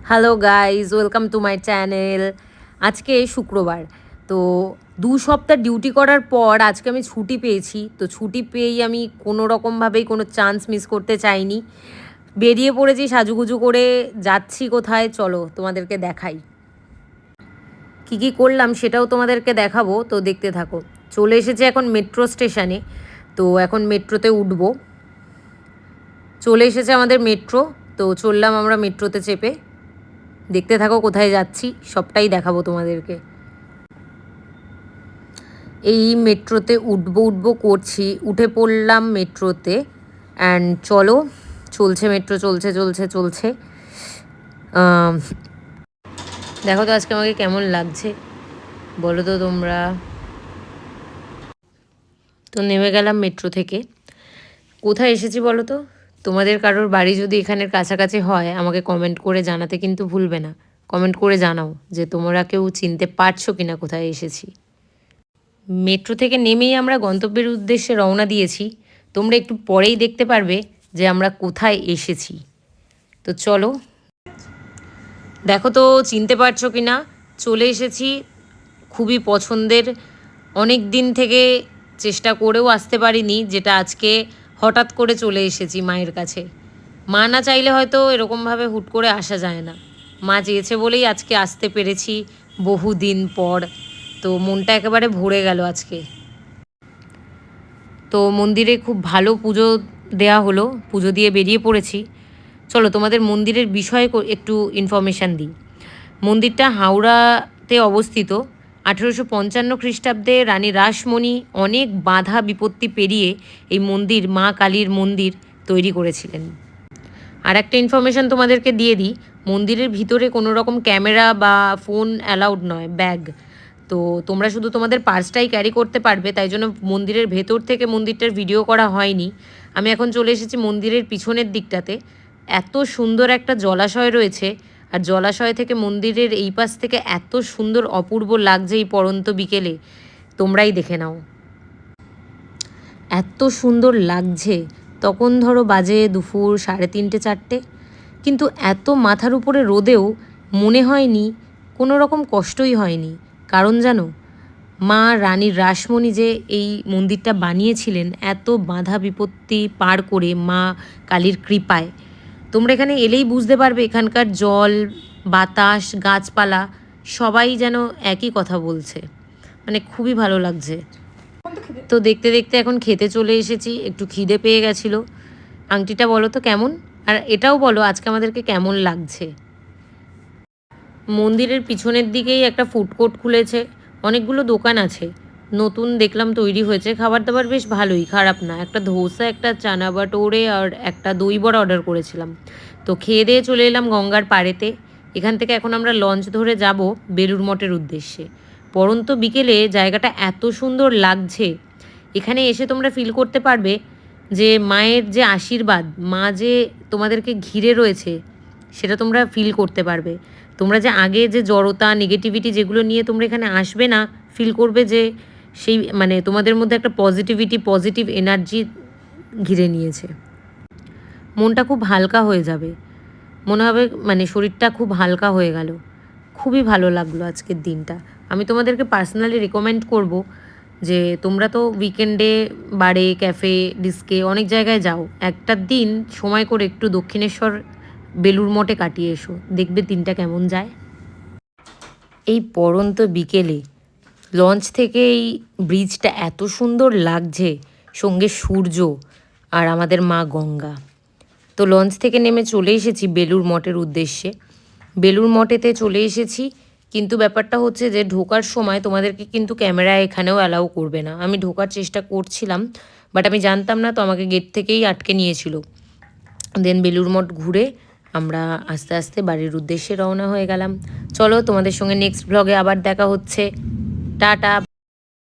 Hello guys, welcome to my channel. আজকে শুক্রবার, তো 2 সপ্তাহ ডিউটি করার পর আজকে আমি ছুটি পেয়েছি। তো ছুটি পেয়েই আমি কোনো রকমভাবেই কোনো চান্স মিস করতে চাইনি। বেরিয়ে পড়েছি সাজুগুজু করে, যাচ্ছি কোথায় চলো তোমাদেরকে দেখাই। কী কী করলাম সেটাও তোমাদেরকে দেখাবো, তো দেখতে থাকো। চলে এসেছি এখন মেট্রো স্টেশনে, তো এখন মেট্রোতে উঠবো। চলে এসেছে আমাদের মেট্রো, তো চললাম আমরা মেট্রোতে চেপে। দেখতে থাকো কোথায় যাচ্ছি, সবটাই দেখাবো তোমাদেরকে। এই মেট্রোতে উঠবো করছি, উঠে পড়লাম মেট্রোতে। অ্যান্ড চলো, চলছে মেট্রো, চলছে চলছে চলছে। দেখো তো আজকে আমাকে কেমন লাগছে বলো তো তোমরা। তো নেমে গেলাম মেট্রো থেকে। কোথায় এসেছি বলো তো? তোমাদের কারোর বাড়ি যদি এখানের কাছাকাছি হয় আমাকে কমেন্ট করে জানাতে কিন্তু ভুলবে না। কমেন্ট করে জানাও যে তোমরা কেউ চিনতে পারছো কিনা কোথায় এসেছি। মেট্রো থেকে নেমেই আমরা গন্তব্যের উদ্দেশ্যে রওনা দিয়েছি। তোমরা একটু পরেই দেখতে পারবে যে আমরা কোথায় এসেছি। তো চলো, দেখো তো চিনতে পারছো কি না। চলে এসেছি খুবই পছন্দের, অনেক দিন থেকে চেষ্টা করেও আসতে পারিনি, যেটা আজকে হঠাৎ করে চলে এসেছি মায়ের কাছে। মা না চাইলে হয়তো এরকমভাবে হুট করে আসা যায় না। মা চেয়েছে বলেই আজকে আসতে পেরেছি বহুদিন পর। তো মনটা একেবারে ভরে গেল আজকে। তো মন্দিরে খুব ভালো পুজো দেয়া হলো, পুজো দিয়ে বেরিয়ে পড়েছি। চলো তোমাদের মন্দিরের বিষয়ে একটু ইনফরমেশান দিই। মন্দিরটা হাওড়াতে অবস্থিত। 1855 খ্রিস্টাব্দে রানী রাসমণি অনেক বাধা বিপত্তি পেরিয়ে এই মন্দির, মা কালীর মন্দির তৈরি করেছিলেন। আর একটা ইনফরমেশান তোমাদেরকে দিয়ে দিই, মন্দিরের ভিতরে কোনো রকম ক্যামেরা বা ফোন অ্যালাউড নয়, ব্যাগ। তো তোমরা শুধু তোমাদের পার্সটাই ক্যারি করতে পারবে, তাই জন্য মন্দিরের ভেতর থেকে মন্দিরটার ভিডিও করা হয়নি। আমি এখন চলে এসেছি মন্দিরের পিছনের দিকটাতে। এত সুন্দর একটা জলাশয় রয়েছে, আর জলাশয় থেকে মন্দিরের এই পাশ থেকে এত সুন্দর অপূর্ব লাগছে এই পড়ন্ত বিকেলে, তোমরাই দেখে নাও। এত সুন্দর লাগছে। তখন ধরো বাজে দুপুর 3:30 4টে, কিন্তু এত মাথার উপরে রোদেও মনে হয়নি, কোনো রকম কষ্টই হয়নি। কারণ জানো, মা রানী রাসমণি যে এই মন্দিরটা বানিয়েছিলেন এত বাধা বিপত্তি পার করে মা কালীর কৃপায়। তোমরা এখানে এলেই বুঝতে পারবে এখানকার জল, বাতাস, গাছপালা সবাই যেন একই কথা বলছে। মানে খুবই ভালো লাগছে। তো দেখতে দেখতে এখন খেতে চলে এসেছি, একটু খিদে পেয়ে গেছিলো। আংটিটা বলো তো কেমন, আর এটাও বলো আজকে আমাদেরকে কেমন লাগছে। মন্দিরের পিছনের দিকেই একটা ফুড কোর্ট খুলেছে, অনেকগুলো দোকান আছে, নতুন দেখলাম তৈরি হয়েছে। খাবার দাবার বেশ ভালোই, খারাপ না। একটা ধোসা, একটা চানা বাটোরে আর একটা দই বড়া অর্ডার করেছিলাম। তো খেয়ে দিয়ে চলে এলাম গঙ্গার পাড়েতে। এখান থেকে এখন আমরা লঞ্চ ধরে যাব বেলুড় মঠের উদ্দেশ্যে। পরন্ত বিকেলে জায়গাটা এত সুন্দর লাগছে, এখানে এসে তোমরা ফিল করতে পারবে যে মায়ের যে আশীর্বাদ, মা যে তোমাদেরকে ঘিরে রয়েছে সেটা তোমরা ফিল করতে পারবে। তোমরা যে আগে যে জড়তা, নেগেটিভিটি যেগুলো নিয়ে তোমরা এখানে আসবে না, ফিল করবে যে সেই মানে তোমাদের মধ্যে একটা পজিটিভিটি, পজিটিভ এনার্জি ঘিরে নিয়েছে। মনটা খুব হালকা হয়ে যাবে, মনে হবে মানে শরীরটা খুব হালকা হয়ে গেল। খুবই ভালো লাগলো আজকের দিনটা। আমি তোমাদেরকে পার্সোনালি রেকমেন্ড করব যে তোমরা তো উইকেন্ডে বারে, ক্যাফে, ডিস্কে অনেক জায়গায় যাও, একটা দিন সময় করে একটু দক্ষিণেশ্বর বেলুড় মঠে কাটিয়ে এসো, দেখবে দিনটা কেমন যায়। এই পড়ন্ত বিকেলে লঞ্চ থেকে এই ব্রিজটা এত সুন্দর লাগছে, সঙ্গে সূর্য আর আমাদের মা গঙ্গা। তো লঞ্চ থেকে নেমে চলে এসেছি বেলুড় মঠের উদ্দেশ্যে। বেলুড় মঠেতে চলে এসেছি, কিন্তু ব্যাপারটা হচ্ছে যে ঢোকার সময় তোমাদেরকে কিন্তু ক্যামেরা এখানেও অ্যালাউ করবে না। আমি ঢোকার চেষ্টা করছিলাম, বাট আমি জানতাম না, তো আমাকে গেট থেকেই আটকে নিয়েছিল। দেন বেলুড় মঠ ঘুরে আমরা আস্তে আস্তে বাড়ির উদ্দেশ্যে রওনা হয়ে গেলাম। চলো তোমাদের সঙ্গে নেক্সট ব্লগে আবার দেখা হচ্ছে। টাটা।